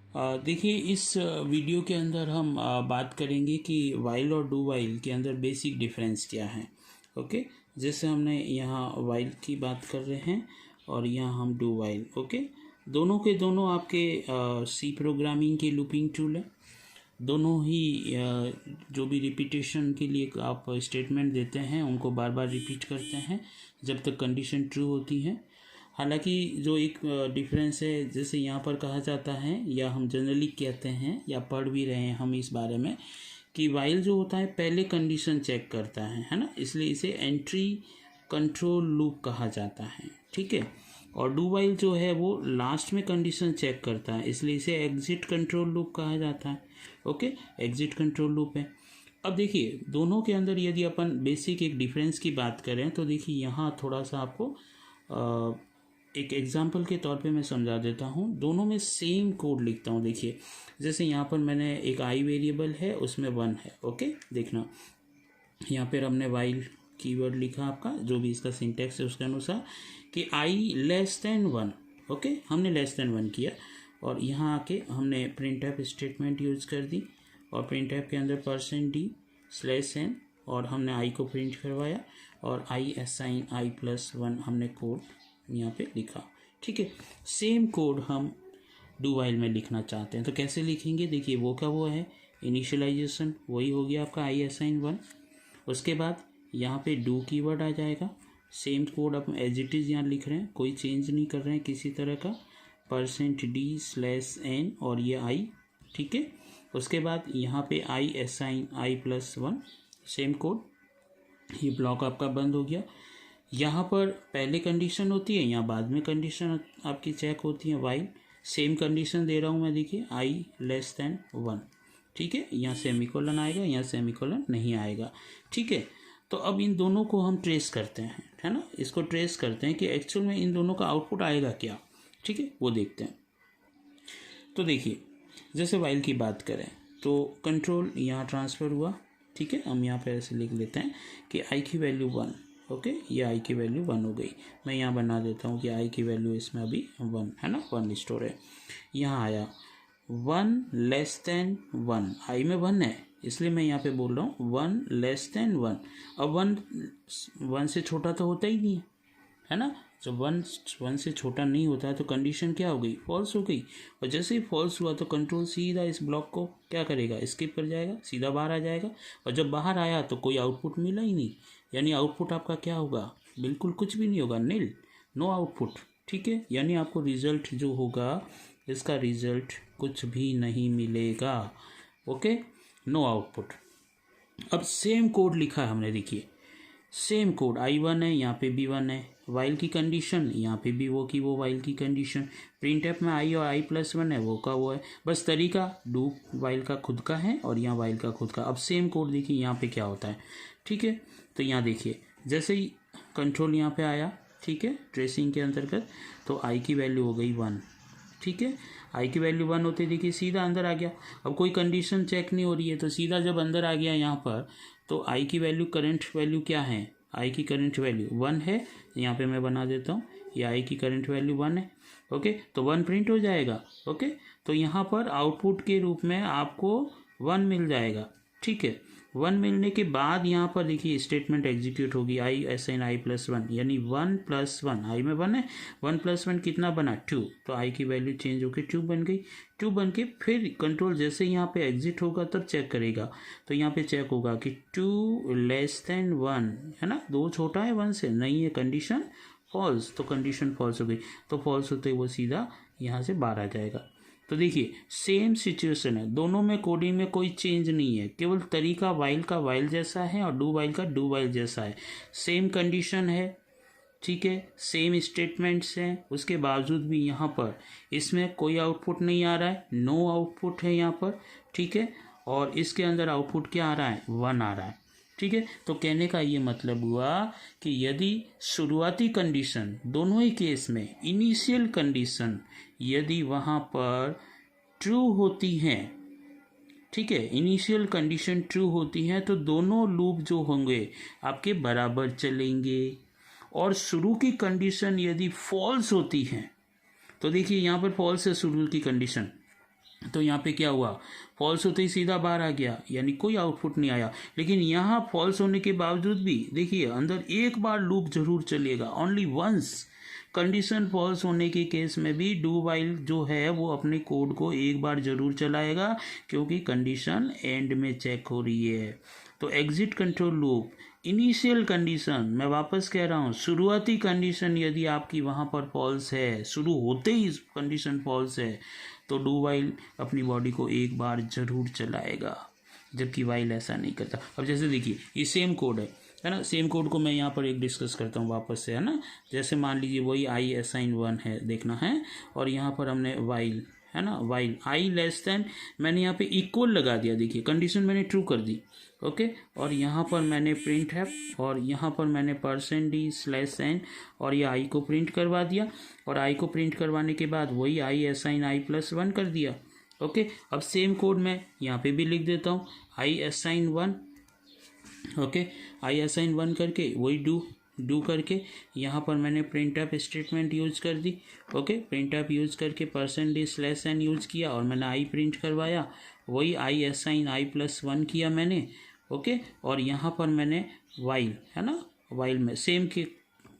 देखिए इस वीडियो के अंदर हम बात करेंगे कि वाइल और डू वाइल के अंदर बेसिक डिफरेंस क्या है। ओके, जैसे हमने यहाँ वाइल की बात कर रहे हैं और यहाँ हम डू वाइल। ओके, दोनों के दोनों आपके सी प्रोग्रामिंग के लूपिंग टूल है। दोनों ही जो भी रिपीटेशन के लिए आप स्टेटमेंट देते हैं उनको बार बार रिपीट करते हैं जब तक कंडीशन ट्रू होती है। हालांकि जो एक डिफरेंस है, जैसे यहाँ पर कहा जाता है या हम जनरली कहते हैं या पढ़ भी रहे हैं हम इस बारे में कि वाइल जो होता है पहले कंडीशन चेक करता है ना, इसलिए इसे एंट्री कंट्रोल लूप कहा जाता है। ठीक है, और डू वाइल जो है वो लास्ट में कंडीशन चेक करता है, इसलिए इसे एग्जिट कंट्रोल लूप कहा जाता है। ओके, एग्जिट कंट्रोल लूप है। अब देखिए दोनों के अंदर यदि अपन बेसिक एक डिफरेंस की बात करें तो देखिए यहाँ थोड़ा सा आपको एक एग्जांपल के तौर पे मैं समझा देता हूँ। दोनों में सेम कोड लिखता हूँ। देखिए जैसे यहाँ पर मैंने एक आई वेरिएबल है, उसमें 1 है। ओके, देखना यहाँ पर हमने वाइल कीवर्ड लिखा आपका, जो भी इसका सिंटैक्स है उसके अनुसार कि आई लेस देन 1। ओके, हमने लेस देन 1 किया और यहाँ आके हमने प्रिंटफ स्टेटमेंट यूज कर दी और प्रिंटफ के अंदर %d/n और हमने आई को प्रिंट करवाया और आई असाइन i+1 हमने कोड यहाँ पे लिखा। ठीक है, सेम कोड हम डू वाइल में लिखना चाहते हैं तो कैसे लिखेंगे। देखिए वो क्या वो है इनिशियलाइजेशन, वही हो गया आपका आई असाइन 1। उसके बाद यहाँ पे डू कीवर्ड आ जाएगा। सेम कोड आप एज इट इज़ यहाँ लिख रहे हैं, कोई चेंज नहीं कर रहे हैं किसी तरह का, %d/n और ये आई। ठीक है, उसके बाद यहाँ पे I assign i+1 same code, ये ब्लॉक आपका बंद हो गया। यहाँ पर पहले कंडीशन होती है, यहाँ बाद में कंडीशन आपकी चेक होती है। वाइल सेम कंडीशन दे रहा हूँ मैं, देखिए आई लेस देन 1। ठीक है, यहाँ सेमीकोलन आएगा, यहाँ सेमीकोलन नहीं आएगा। ठीक है, तो अब इन दोनों को हम ट्रेस करते हैं, है ना, इसको ट्रेस करते हैं कि एक्चुअल में इन दोनों का आउटपुट आएगा क्या। ठीक है, वो देखते हैं। तो देखिए जैसे वाइल की बात करें तो कंट्रोल यहाँ ट्रांसफ़र हुआ। ठीक है, हम यहाँ पे ऐसे लिख लेते हैं कि आई की वैल्यू 1। ओके, ये आई की वैल्यू 1 हो गई। मैं यहाँ बना देता हूँ कि आई की वैल्यू इसमें अभी 1 है ना, 1 स्टोर है। यहाँ आया 1 लेस देन 1, आई में 1 है इसलिए मैं यहाँ पे बोल रहा हूँ 1 लेस देन 1। अब 1 से छोटा तो होता ही नहीं है ना, जब 1 से छोटा नहीं होता है तो कंडीशन क्या हो गई, फॉल्स हो गई। और जैसे ही फॉल्स हुआ तो कंट्रोल सीधा इस ब्लॉक को क्या करेगा, स्किप कर जाएगा, सीधा बाहर आ जाएगा। और जब बाहर आया तो कोई आउटपुट मिला ही नहीं, यानी आउटपुट आपका क्या होगा, बिल्कुल कुछ भी नहीं होगा, नील, नो आउटपुट। ठीक है, यानी आपको रिजल्ट जो होगा इसका रिजल्ट कुछ भी नहीं मिलेगा। Okay, no output. अब सेम कोड लिखा है हमने, देखिए सेम कोड i1 है, यहाँ पे भी 1 है। वाइल की कंडीशन यहाँ पे भी वो की वो वाइल की कंडीशन। प्रिंटफ में आई और i+1 है, वो का वो है। बस तरीका डू वाइल का खुद का है और यहाँ वाइल का खुद का। अब सेम कोड देखिए यहाँ पे क्या होता है। ठीक है, तो यहाँ देखिए जैसे ही कंट्रोल यहाँ पे आया, ठीक है, ट्रेसिंग के अंतर्गत, तो आई की वैल्यू हो गई 1। ठीक है, आई की वैल्यू 1 होते देखिए सीधा अंदर आ गया। अब कोई कंडीशन चेक नहीं हो रही है तो सीधा जब अंदर आ गया यहाँ पर, तो आई की वैल्यू करंट वैल्यू क्या है, आई की करंट वैल्यू 1 है। यहाँ पे मैं बना देता हूँ, ये आई की करंट वैल्यू 1 है। ओके, तो 1 प्रिंट हो जाएगा। ओके, तो यहाँ पर आउटपुट के रूप में आपको 1 मिल जाएगा। ठीक है, 1 मिलने के बाद यहाँ पर देखिए स्टेटमेंट एग्जीक्यूट होगी, आई असाइन i+1, यानी 1+1, आई में 1 है, 1+1 कितना बना 2, तो आई की वैल्यू चेंज होकर 2 बन गई। 2 बन के फिर कंट्रोल जैसे यहाँ पे एग्जिट होगा तब चेक करेगा, तो यहाँ पे चेक होगा कि 2 लेस देन 1 है ना, 2 छोटा है 1 से, नहीं है, कंडीशन फॉल्स, तो कंडीशन फॉल्स हो गई। तो फॉल्स होते वो सीधा यहाँ से बाहर आ जाएगा। तो देखिए सेम सिचुएशन है, दोनों में कोडिंग में कोई चेंज नहीं है, केवल तरीका वाइल का वाइल जैसा है और डू वाइल का डू वाइल जैसा है। सेम कंडीशन है, ठीक है, सेम स्टेटमेंट्स हैं, उसके बावजूद भी यहाँ पर इसमें कोई आउटपुट नहीं आ रहा है, नो आउटपुट है यहाँ पर। ठीक है, और इसके अंदर आउटपुट क्या आ रहा है, 1 आ रहा है। ठीक है, तो कहने का ये मतलब हुआ कि यदि शुरुआती कंडीशन दोनों ही केस में इनिशियल कंडीशन यदि वहाँ पर ट्रू होती हैं, ठीक है, इनिशियल कंडीशन ट्रू होती हैं, तो दोनों लूप जो होंगे आपके बराबर चलेंगे। और शुरू की कंडीशन यदि फॉल्स होती है, तो देखिए यहाँ पर फॉल्स है शुरू की कंडीशन, तो यहाँ पे क्या हुआ, फॉल्स होते ही सीधा बाहर आ गया, यानी कोई आउटपुट नहीं आया। लेकिन यहाँ फॉल्स होने के बावजूद भी देखिए अंदर एक बार लूप जरूर चलेगा, ओनली वंस। कंडीशन फॉल्स होने के केस में भी डू वाइल जो है वो अपने कोड को एक बार जरूर चलाएगा, क्योंकि कंडीशन एंड में चेक हो रही है। तो exit control loop, initial condition, मैं वापस कह रहा हूँ, शुरुआती कंडीशन यदि आपकी वहाँ पर फॉल्स है, शुरू होते ही कंडीशन फॉल्स है, तो डू वाइल अपनी बॉडी को एक बार जरूर चलाएगा, जबकि वाइल ऐसा नहीं करता। अब जैसे देखिए ये सेम कोड है ना, सेम कोड को मैं यहाँ पर एक डिस्कस करता हूँ वापस से, है ना। जैसे मान लीजिए वही आई असाइन 1 है, देखना है, और यहाँ पर हमने वाइल, है ना, वाइल आई लेस देन, मैंने यहाँ पे इक्वल लगा दिया, देखिए कंडीशन मैंने ट्रू कर दी, ओके। और यहाँ पर मैंने प्रिंट है, और यहाँ पर मैंने %d/n, और ये आई को प्रिंट करवा दिया, और आई को प्रिंट करवाने के बाद वही आई असाइन i+1 कर दिया, ओके। अब सेम कोड मैं यहाँ पे भी लिख देता हूँ, I assign 1, okay, I assign 1 करके वही डू करके यहाँ पर मैंने प्रिंट अप स्टेटमेंट यूज कर दी, ओके। प्रिंट अप यूज करके %d/n यूज किया, और मैंने आई प्रिंट करवाया, वही आई असाइन i+1 किया मैंने, ओके। और यहाँ पर मैंने वाइल, है ना, वाइल में सेम के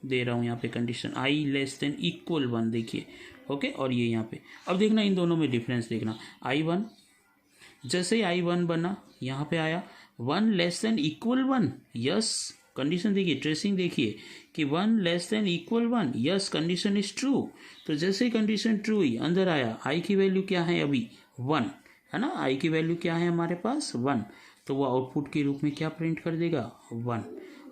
दे रहा हूँ यहाँ पे कंडीशन आई लेस देन इक्वल 1, देखिए, ओके। और ये यहाँ पे अब देखना, इन दोनों में डिफरेंस देखना, i1, जैसे ही i1 बना यहाँ पे आया 1 less than equal 1, yes, condition देखिए, ट्रेसिंग देखिए कि 1 less than equal 1, yes, condition is true. तो जैसे ही कंडीशन ट्रू हुई, अंदर आया, आई की वैल्यू क्या है अभी 1, है ना, आई की वैल्यू क्या है हमारे पास 1, तो वो आउटपुट के रूप में क्या प्रिंट कर देगा 1,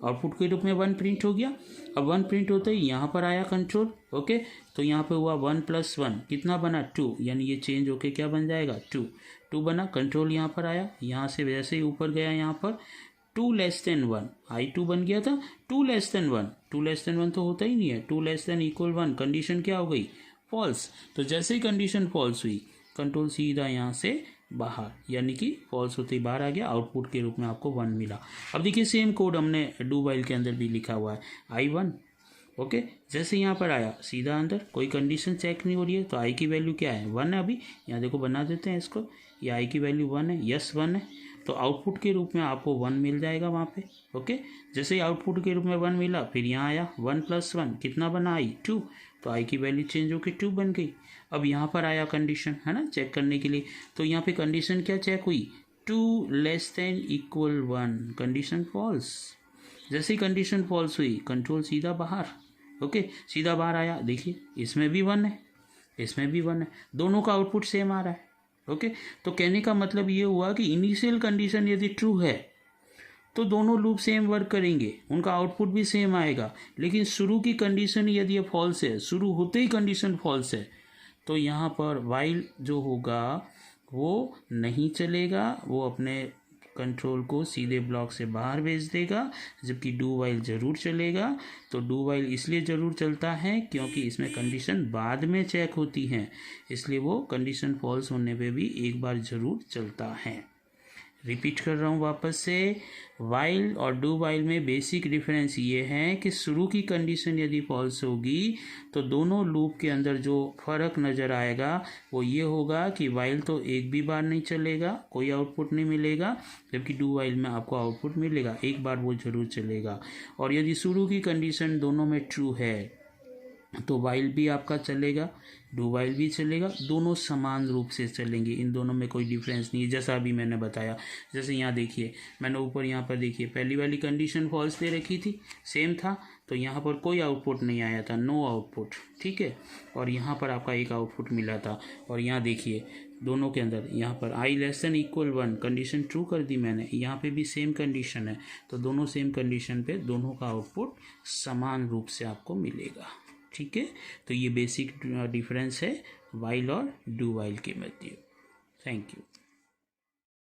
आउटपुट के रूप में 1 प्रिंट हो गया। अब 1 प्रिंट होते ही यहाँ पर आया कंट्रोल, ओके। तो यहाँ पे हुआ 1 + 1 कितना बना 2, यानी ये चेंज होके क्या बन जाएगा 2 बना। कंट्रोल यहाँ पर आया, यहाँ से वैसे ही ऊपर गया, यहाँ पर 2 लेस देन 1, i2 बन गया था 2 लेस देन 1, 2 लेस देन 1 तो होता ही नहीं है, 2 लेस देन इक्वल 1, कंडीशन क्या हो गई फॉल्स। तो जैसे ही कंडीशन फॉल्स हुई, कंट्रोल सीधा यहाँ से बाहर, यानी कि फॉल्स होते ही बाहर आ गया, आउटपुट के रूप में आपको 1 मिला। अब देखिए सेम कोड हमने डू वाइल के अंदर भी लिखा हुआ है, i1, ओके। जैसे यहाँ पर आया सीधा अंदर, कोई कंडीशन चेक नहीं हो रही है, तो आई की वैल्यू क्या है 1 है अभी, यहाँ देखो बना देते हैं इसको, ये आई की वैल्यू 1 है, यस 1 है, तो आउटपुट के रूप में आपको 1 मिल जाएगा वहाँ पे, ओके। जैसे ही आउटपुट के रूप में 1 मिला, फिर यहाँ आया 1 + 1 कितना बना आई 2, तो आई की वैल्यू चेंज होकर 2 बन गई। अब यहाँ पर आया कंडीशन, है ना, चेक करने के लिए, तो यहाँ पे कंडीशन क्या चेक हुई 2 less than equal 1, condition false. जैसे ही कंडीशन फॉल्स हुई, कंट्रोल सीधा बाहर, ओके, सीधा बाहर आया, देखिए इसमें भी 1 है, इसमें भी 1 है, दोनों का आउटपुट सेम आ रहा है, ओके। तो कहने का मतलब ये हुआ कि इनिशियल कंडीशन यदि ट्रू है तो दोनों लूप सेम वर्क करेंगे, उनका आउटपुट भी सेम आएगा। लेकिन शुरू की कंडीशन यदि ये फॉल्स है, शुरू होते ही कंडीशन फॉल्स है, तो यहाँ पर वाइल जो होगा वो नहीं चलेगा, वो अपने कंट्रोल को सीधे ब्लॉक से बाहर भेज देगा, जबकि डू वाइल ज़रूर चलेगा। तो डू वाइल इसलिए ज़रूर चलता है क्योंकि इसमें कंडीशन बाद में चेक होती हैं, इसलिए वो कंडीशन फॉल्स होने पे भी एक बार ज़रूर चलता है। रिपीट कर रहा हूँ वापस से, वाइल और डू वाइल में बेसिक डिफरेंस ये है कि शुरू की कंडीशन यदि फॉल्स होगी तो दोनों लूप के अंदर जो फ़र्क नज़र आएगा वो ये होगा कि वाइल तो एक भी बार नहीं चलेगा, कोई आउटपुट नहीं मिलेगा, जबकि डू वाइल में आपको आउटपुट मिलेगा, एक बार वो ज़रूर चलेगा। और यदि शुरू की कंडीशन दोनों में ट्रू है तो वाइल भी आपका चलेगा, डू वाइल भी चलेगा, दोनों समान रूप से चलेंगे, इन दोनों में कोई डिफरेंस नहीं है। जैसा अभी मैंने बताया, जैसे यहाँ देखिए, मैंने ऊपर यहाँ पर देखिए पहली वाली कंडीशन फॉल्स दे रखी थी, सेम था, तो यहाँ पर कोई आउटपुट नहीं आया था, नो आउटपुट, ठीक है। और यहाँ पर आपका एक आउटपुट मिला था, और यहाँ देखिए दोनों के अंदर यहाँ पर I less than equal 1 condition true कर दी मैंने, यहाँ पे भी सेम कंडीशन है, तो दोनों सेम कंडीशन पे दोनों का आउटपुट समान रूप से आपको मिलेगा, ठीक है। तो ये बेसिक डिफरेंस है वाइल और डू वाइल के मध्य। Thank you.